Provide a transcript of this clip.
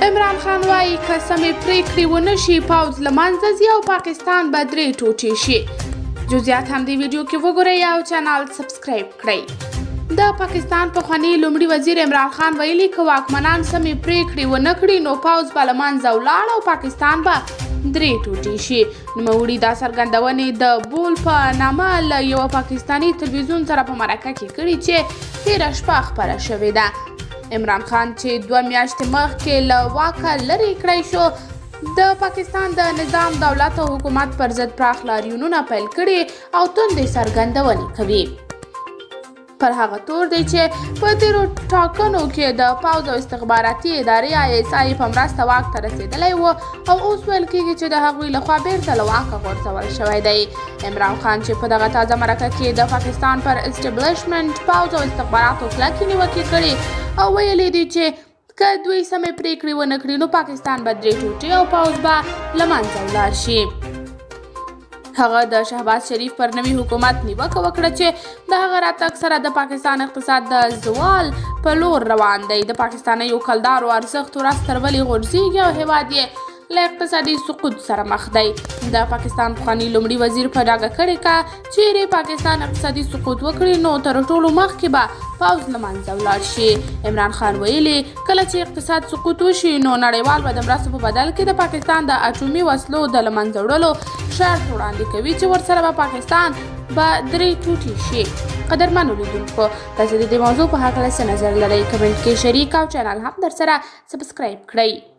عمران خان وایي که سمې پریکړې ونه شي پوځ له منځه ځي او پاکستان به 3 ټوټې شي. جزئیات هم دې ویډیو کې وګورئ او چینل سبسکرایب کړئ. د پاکستان پخوانی لومړي وزیر عمران خان ویلي که واکمنان سمې پریکړې ونه کړي نو پوځ به له منځه ولاړ او پاکستان به 3 ټوټې شي. نوموړي دا څرګندونې د بول په نامه له یوه پاکستاني تلویزیون سره په مرکه کې کړي چې تېره شپه خپره شوې ده. عمران خان چې 2 میاشتې مخکې له واکه لرې کړی شو د پاکستان د نظام دولت او حکومت پر ضد پراخ لاریونونه پیل کړي او توندې څرګندونې کوي. پر هغه تور دی چې په تېرو ټاکنو کې د پوځ او استخباراتي ادارې ISI په مرسته واک ته رسېدلی و او اوس ویل کېږي چې د هغوی لخوا بیرته له واکه غورځول شوی دی. عمران خان چې په دغه تازه مرکه کې د پاکستان پر اسټبلیشمنټ پوځ او استخباراتو کلکې نیوکې کړي او ویلي دي چې که دوی سمې پریکړې ونه کړي نو پاکستان به 3 ټوټې او پوځ به له منځه ولاړ شي. هغه د شهباز شریف پر نوي حکومت نیوکه وکړه چې د هغه راتګ سره د پاکستان اقتصاد د زوال په لور روان دی. د پاکستانیو کلدارو ارزښت ورځ تر بلې غورځېږي او هیواد یې له اقتصادي سقوط سره مخ دی. د پاکستان پخوانی لومړي وزیر په ډاګه کړې که چیرې پاکستان اقتصادي سقوط وکړي نو تر ټولو مخکې به پوځ له منځه ولاړ شي. عمران خان ویلي کله چې اقتصاد سقوط وشي نو نړیوال به د مرستو په بدل کې د پاکستان د اټومي وسلو د له منځه وړلو شرط وړاندې کوي چې ورسره به پاکستان به 3 ټوټې شي. قدرمنو لیدونکو تاسو د دې موضوع په هکله څه نظر لرئ؟ کمنټ کې شریک او چینل هم درسره سبسکرایب کړئ.